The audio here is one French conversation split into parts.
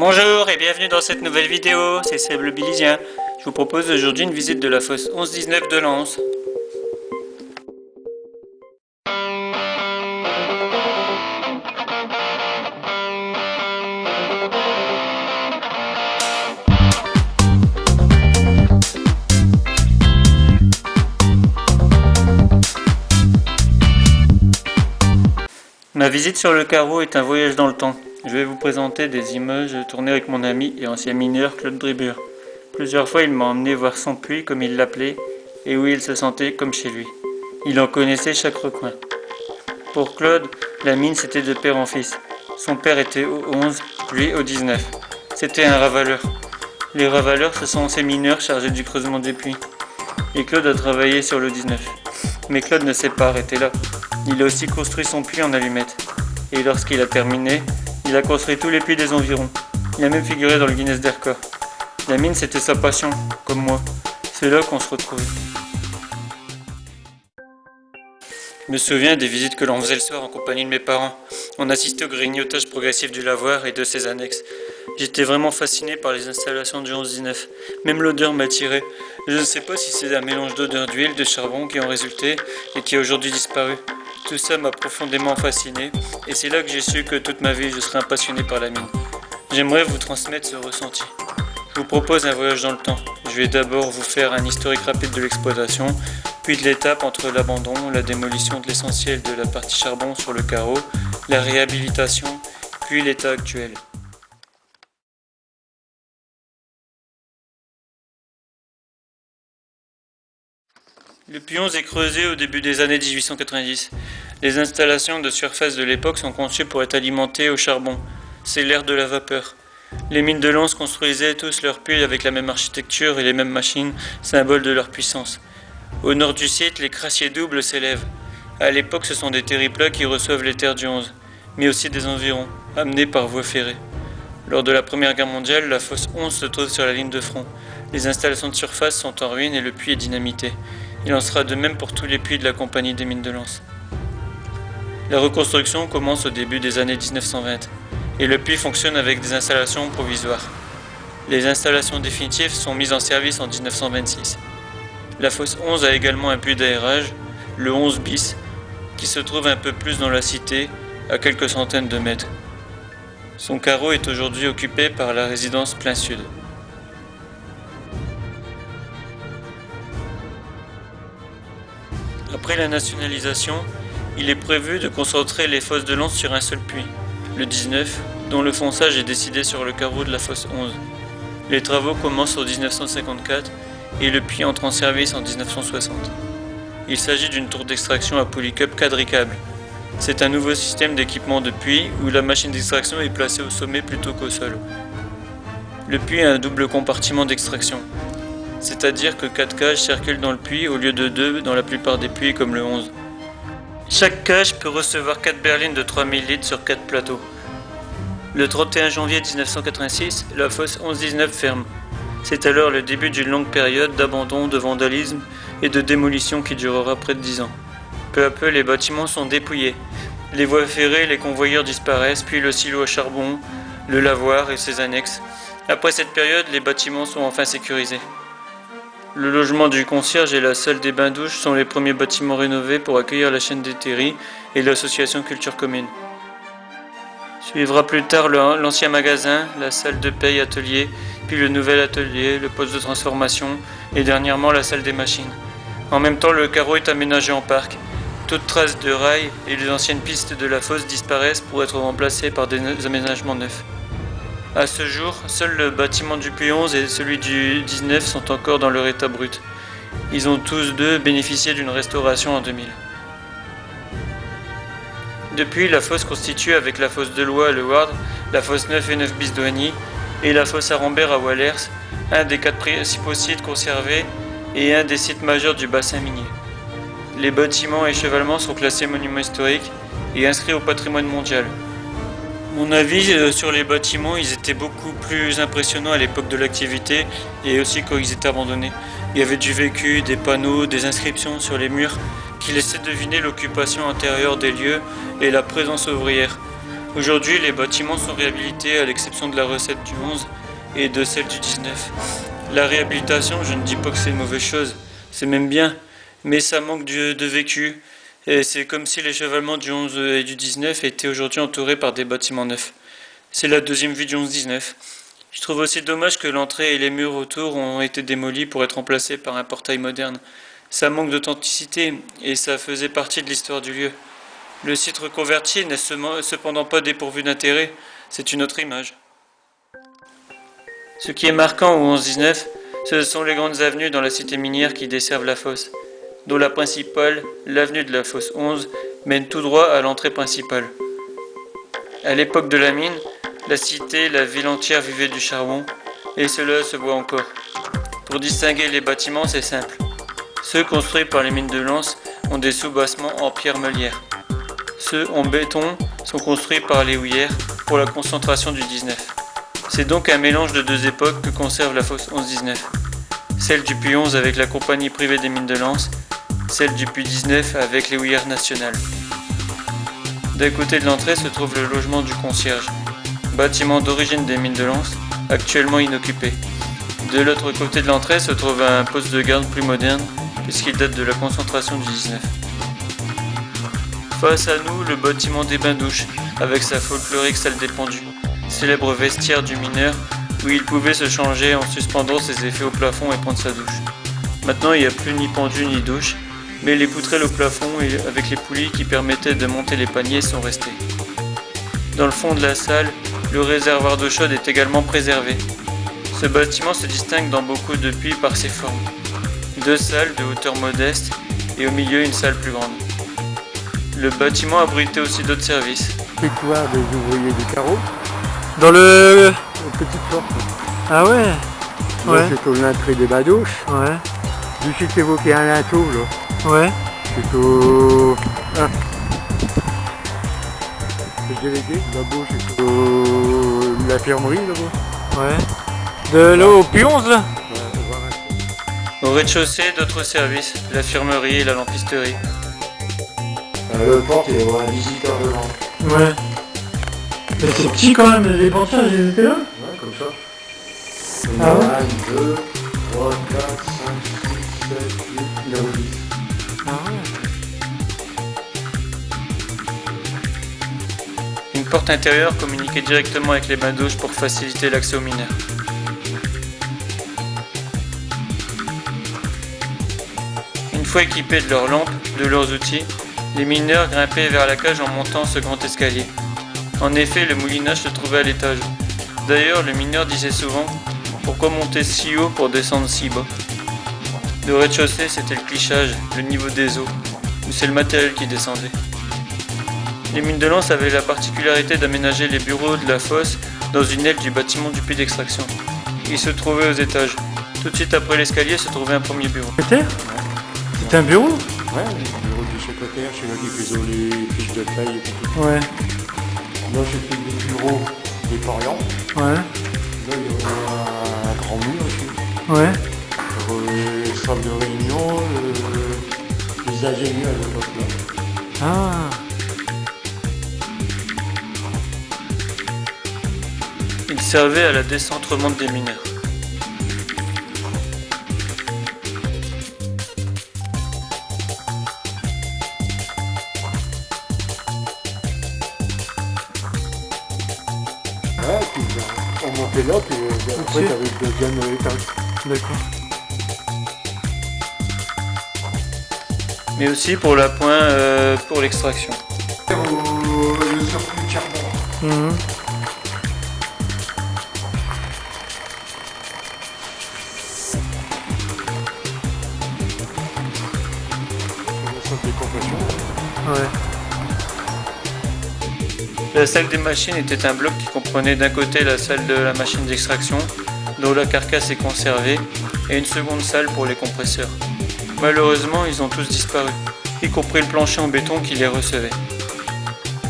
Bonjour et bienvenue dans cette nouvelle vidéo, c'est Seb le Bilizien. Je vous propose aujourd'hui une visite de la fosse 11-19 de Lens. Ma visite sur le carreau est un voyage dans le temps. Je vais vous présenter des images tournées avec mon ami et ancien mineur Claude Dribur. Plusieurs fois il m'a emmené voir son puits comme il l'appelait et où il se sentait comme chez lui. Il en connaissait chaque recoin. Pour Claude, la mine c'était de père en fils. Son père était au 11, lui au 19. C'était un ravaleur. Les ravaleurs ce sont ces mineurs chargés du creusement des puits. Et Claude a travaillé sur le 19. Mais Claude ne s'est pas arrêté là. Il a aussi construit son puits en allumettes. Et lorsqu'il a terminé, il a construit tous les puits des environs. Il a même figuré dans le Guinness des records. La mine, c'était sa passion, comme moi. C'est là qu'on se retrouvait. Je me souviens des visites que l'on faisait le soir en compagnie de mes parents. On assistait au grignotage progressif du lavoir et de ses annexes. J'étais vraiment fasciné par les installations du 11-19. Même l'odeur m'attirait. Je ne sais pas si c'est un mélange d'odeur d'huile, de charbon qui en résultait et qui a aujourd'hui disparu. Tout ça m'a profondément fasciné et c'est là que j'ai su que toute ma vie je serais un passionné par la mine. J'aimerais vous transmettre ce ressenti. Je vous propose un voyage dans le temps. Je vais d'abord vous faire un historique rapide de l'exploitation, puis de l'étape entre l'abandon, la démolition de l'essentiel de la partie charbon sur le carreau, la réhabilitation, puis l'état actuel. Le puits 11 est creusé au début des années 1890. Les installations de surface de l'époque sont conçues pour être alimentées au charbon. C'est l'ère de la vapeur. Les mines de Lens construisaient tous leurs puits avec la même architecture et les mêmes machines, symbole de leur puissance. Au nord du site, les crassiers doubles s'élèvent. À l'époque, ce sont des terriplats qui reçoivent les terres du 11, mais aussi des environs, amenés par voie ferrée. Lors de la Première Guerre mondiale, la fosse 11 se trouve sur la ligne de front. Les installations de surface sont en ruine et le puits est dynamité. Il en sera de même pour tous les puits de la Compagnie des mines de Lens. La reconstruction commence au début des années 1920 et le puits fonctionne avec des installations provisoires. Les installations définitives sont mises en service en 1926. La fosse 11 a également un puits d'aérage, le 11 bis, qui se trouve un peu plus dans la cité, à quelques centaines de mètres. Son carreau est aujourd'hui occupé par la résidence Plein Sud. Après la nationalisation, il est prévu de concentrer les fosses de Lens sur un seul puits, le 19, dont le fonçage est décidé sur le carreau de la fosse 11. Les travaux commencent en 1954 et le puits entre en service en 1960. Il s'agit d'une tour d'extraction à polycup quadricable. C'est un nouveau système d'équipement de puits où la machine d'extraction est placée au sommet plutôt qu'au sol. Le puits a un double compartiment d'extraction. C'est-à-dire que 4 cages circulent dans le puits au lieu de 2 dans la plupart des puits comme le 11. Chaque cage peut recevoir 4 berlines de 3000 litres sur 4 plateaux. Le 31 janvier 1986, la fosse 11-19 ferme. C'est alors le début d'une longue période d'abandon, de vandalisme et de démolition qui durera près de 10 ans. Peu à peu, les bâtiments sont dépouillés. Les voies ferrées, les convoyeurs disparaissent, puis le silo à charbon, le lavoir et ses annexes. Après cette période, les bâtiments sont enfin sécurisés. Le logement du concierge et la salle des bains-douches sont les premiers bâtiments rénovés pour accueillir la chaîne des terris et l'association Culture Commune. Suivra plus tard l'ancien magasin, la salle de paye atelier, puis le nouvel atelier, le poste de transformation et dernièrement la salle des machines. En même temps, le carreau est aménagé en parc. Toute trace de rails et les anciennes pistes de la fosse disparaissent pour être remplacées par des aménagements neufs. À ce jour, seul le bâtiment du puits 11 et celui du 19 sont encore dans leur état brut. Ils ont tous deux bénéficié d'une restauration en 2000. Depuis, la fosse constitue avec la fosse de Loie à Le Ward, la fosse 9 et 9 bis d'Oigny et la fosse à Rambert à Wallers, un des 4 principaux sites conservés et un des sites majeurs du bassin minier. Les bâtiments et chevalements sont classés monuments historiques et inscrits au patrimoine mondial. Mon avis sur les bâtiments, ils étaient beaucoup plus impressionnants à l'époque de l'activité et aussi quand ils étaient abandonnés. Il y avait du vécu, des panneaux, des inscriptions sur les murs qui laissaient deviner l'occupation intérieure des lieux et la présence ouvrière. Aujourd'hui, les bâtiments sont réhabilités à l'exception de la recette du 11 et de celle du 19. La réhabilitation, je ne dis pas que c'est une mauvaise chose, c'est même bien, mais ça manque de vécu. Et c'est comme si les chevalements du 11 et du 19 étaient aujourd'hui entourés par des bâtiments neufs. C'est la deuxième vue du 11-19. Je trouve aussi dommage que l'entrée et les murs autour ont été démolis pour être remplacés par un portail moderne. Ça manque d'authenticité et ça faisait partie de l'histoire du lieu. Le site reconverti n'est cependant pas dépourvu d'intérêt, c'est une autre image. Ce qui est marquant au 11-19, ce sont les grandes avenues dans la cité minière qui desservent la fosse, dont la principale, l'avenue de la fosse 11, mène tout droit à l'entrée principale. À l'époque de la mine, la cité, la ville entière vivait du charbon, et cela se voit encore. Pour distinguer les bâtiments, c'est simple. Ceux construits par les mines de Lens ont des soubassements en pierre meulière. Ceux en béton sont construits par les houillères pour la concentration du 19. C'est donc un mélange de deux époques que conserve la fosse 11-19. Celle du puits 11 avec la compagnie privée des mines de Lens, celle du puits 19 avec les houillères nationales. D'un côté de l'entrée se trouve le logement du concierge, bâtiment d'origine des mines de Lens, actuellement inoccupé. De l'autre côté de l'entrée se trouve un poste de garde plus moderne, puisqu'il date de la concentration du 19. Face à nous, le bâtiment des bains-douches, avec sa folklorique salle des pendus, célèbre vestiaire du mineur, où il pouvait se changer en suspendant ses effets au plafond et prendre sa douche. Maintenant, il n'y a plus ni pendu ni douche, mais les poutrelles au plafond et avec les poulies qui permettaient de monter les paniers sont restées. Dans le fond de la salle, le réservoir d'eau chaude est également préservé. Ce bâtiment se distingue dans beaucoup de puits par ses formes. Deux salles de hauteur modeste et au milieu une salle plus grande. Le bâtiment abritait aussi d'autres services. Victoire des ouvriers du carreau, Dans le... aux petites portes. Ah ouais. Là, Ouais. c'est au linterie des badouches. Ouais. Du site évoqué un linteau, là. Ouais. C'est au... Ah. C'est délégué, là-bas, c'est au... l'infirmerie, là-bas. Ouais. De l'eau au puits 11 là. On va rester. Au rez-de-chaussée, d'autres services, l'infirmerie et la lampisterie. Le porte, il y a un visiteur devant. Ouais. Mais c'est petit quand même, les panthères ils étaient là. Ouais, comme ça. Ah ouais. 1, 2, 3, 4, 5, 6, 7, 8, il y en a 10. Ah ouais. Une porte intérieure communiquait directement avec les bains-douches pour faciliter l'accès aux mineurs. Une fois équipés de leurs lampes, de leurs outils, les mineurs grimpaient vers la cage en montant ce grand escalier. En effet, le moulinage se trouvait à l'étage. D'ailleurs, le mineur disait souvent « Pourquoi monter si haut pour descendre si bas ?» Le rez-de-chaussée, c'était le clichage, le niveau des eaux, où c'est le matériel qui descendait. Les mines de Lens avaient la particularité d'aménager les bureaux de la fosse dans une aile du bâtiment du puits d'extraction. Ils se trouvaient aux étages. Tout de suite après l'escalier se trouvait un premier bureau. Secrétaire. C'était un bureau. Ouais, le bureau du secrétaire, c'est là qui faisait les fiches de paye et tout. Ouais. Là, c'était les bureaux des Porians. Ouais. Là, il y avait un grand mur aussi. Ouais. Les salles de réunion, les ingénieurs à l'époque là. Ah. Il servait à la descente remonte des mineurs. Ouais, puis on montait là, puis après, t'avais le deuxième étage. D'accord. Mais aussi pour la pointe pour l'extraction. Le surplus de charbon. Mhm. Le salle des compressions. Ouais. La salle des machines était un bloc qui comprenait d'un côté la salle de la machine d'extraction, dont la carcasse est conservée, et une seconde salle pour les compresseurs. Malheureusement, ils ont tous disparu, y compris le plancher en béton qui les recevait.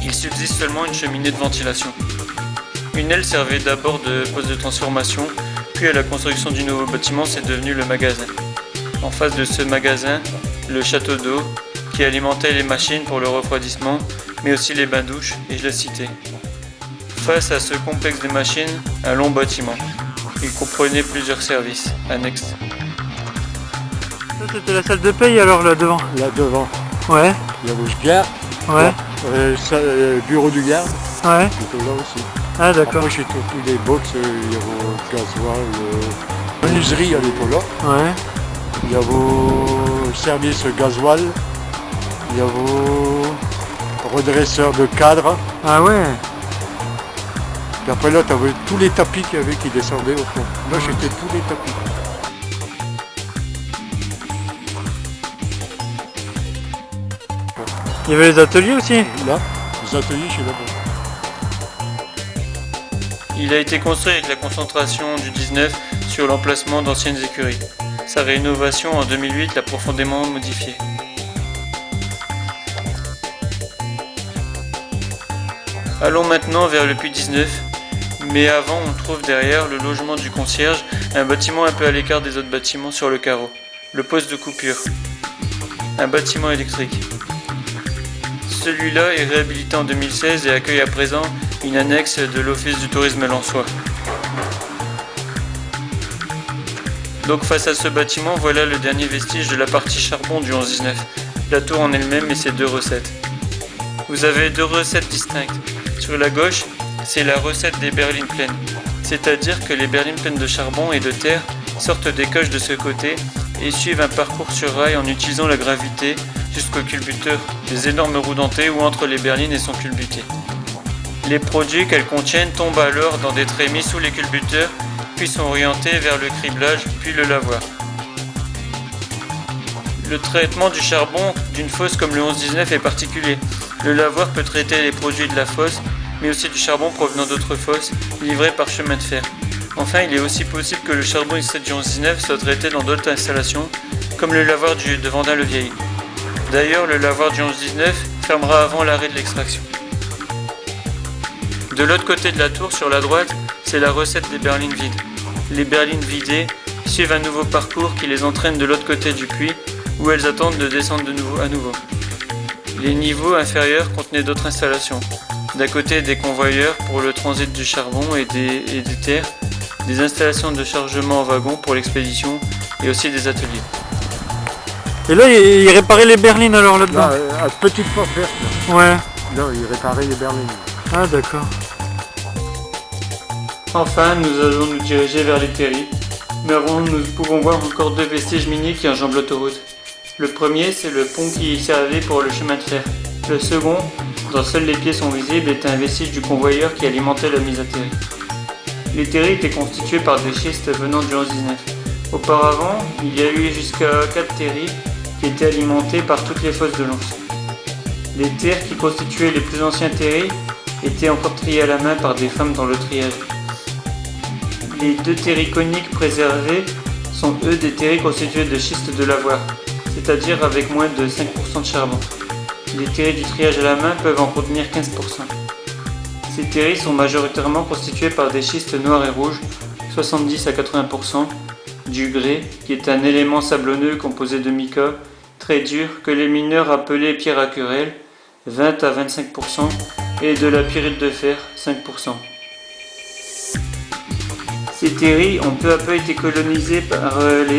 Il subsiste seulement une cheminée de ventilation. Une aile servait d'abord de poste de transformation, puis à la construction du nouveau bâtiment, c'est devenu le magasin. En face de ce magasin, le château d'eau, qui alimentait les machines pour le refroidissement, mais aussi les bains-douches, et je le citais. face à ce complexe de machines, un long bâtiment. Il comprenait plusieurs services annexes. Ça c'était la salle de paye alors là devant. Là devant, Ouais, il y a vos gardes, ouais, bureau du garde, ouais. plutôt là aussi. Ah d'accord. Après, j'ai tous les box, il y a vos gasoil, menuiserie, elle est pas là. Ouais. Il y a vos services gasoil, il y a vos redresseurs de cadre. Ah ouais. Et après là, tu avais tous les tapis qu'il y avait qui descendaient au fond. Là, j'étais tous les tapis. Il y avait les ateliers aussi. Là, les ateliers, je suis là-bas. Il a été construit avec la concentration du 19 sur l'emplacement d'anciennes écuries. Sa rénovation en 2008 l'a profondément modifié. Allons maintenant vers le puits 19, mais avant on trouve derrière le logement du concierge, un bâtiment un peu à l'écart des autres bâtiments sur le carreau, le poste de coupure, un bâtiment électrique. Celui-là est réhabilité en 2016 et accueille à présent une annexe de l'Office du tourisme lensois. Donc face à ce bâtiment, voilà le dernier vestige de la partie charbon du 11-19, la tour en elle-même et ses deux recettes. Vous avez deux recettes distinctes. Sur la gauche, c'est la recette des berlines pleines, c'est-à-dire que les berlines pleines de charbon et de terre sortent des coches de ce côté et suivent un parcours sur rail en utilisant la gravité jusqu'au culbuteur, des énormes roues dentées où entre les berlines et son culbuté. Les produits qu'elles contiennent tombent alors dans des traits mis sous les culbuteurs, puis sont orientés vers le criblage, puis le lavoir. Le traitement du charbon d'une fosse comme le 11-19 est particulier. Le lavoir peut traiter les produits de la fosse, mais aussi du charbon provenant d'autres fosses, livrés par chemin de fer. Enfin, il est aussi possible que le charbon extrait du 11-19 soit traité dans d'autres installations, comme le lavoir de Vendin-le-Vieil. D'ailleurs, le lavoir du 11-19 fermera avant l'arrêt de l'extraction. De l'autre côté de la tour, sur la droite, c'est la recette des berlines vides. Les berlines vidées suivent un nouveau parcours qui les entraîne de l'autre côté du puits, où elles attendent de descendre à nouveau. Les niveaux inférieurs contenaient d'autres installations. D'un côté, des convoyeurs pour le transit du charbon et des terres, des installations de chargement en wagon pour l'expédition et aussi des ateliers. Et là, il réparait les berlines alors là-dedans. Là, à petite porte verte, Ouais. là, il réparait les berlines. Ah d'accord. Enfin, nous allons nous diriger vers les terris, mais avant nous pouvons voir encore deux vestiges miniers qui enjambent l'autoroute. Le premier, c'est le pont qui servait pour le chemin de fer. Le second, dont seuls les pieds sont visibles, est un vestige du convoyeur qui alimentait la mise à terri. Les terris étaient constitués par des schistes venant du 11-19. Auparavant, il y a eu jusqu'à 4 terris qui étaient alimentés par toutes les fosses de Lons. Les terres qui constituaient les plus anciens terris étaient encore triées à la main par des femmes dans le triage. Les deux terris coniques préservés sont eux des terris constitués de schistes de lavoir, c'est-à-dire avec moins de 5% de charbon. Les terris du triage à la main peuvent en contenir 15%. Ces terris sont majoritairement constitués par des schistes noirs et rouges, 70 à 80%, du grès, qui est un élément sablonneux composé de mica, très dur, que les mineurs appelaient pierre à querelle, 20 à 25%, et de la pyrite de fer, 5%. Ces terris ont peu à peu été colonisés par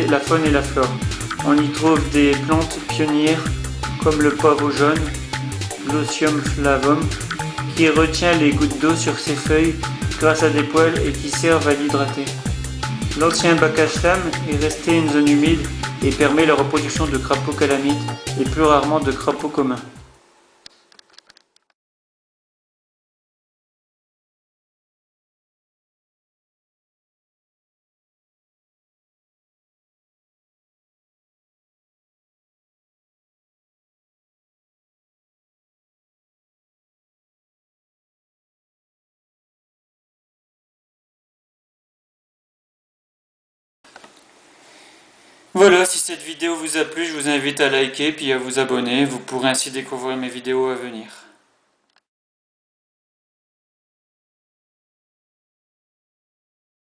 la faune et la flore. On y trouve des plantes pionnières comme le poivre jaune, l'Osium flavum, qui retient les gouttes d'eau sur ses feuilles grâce à des poils et qui servent à l'hydrater. L'ancien bac à flamme est resté une zone humide et permet la reproduction de crapauds calamites et plus rarement de crapauds communs. Voilà, si cette vidéo vous a plu, je vous invite à liker puis à vous abonner. Vous pourrez ainsi découvrir mes vidéos à venir.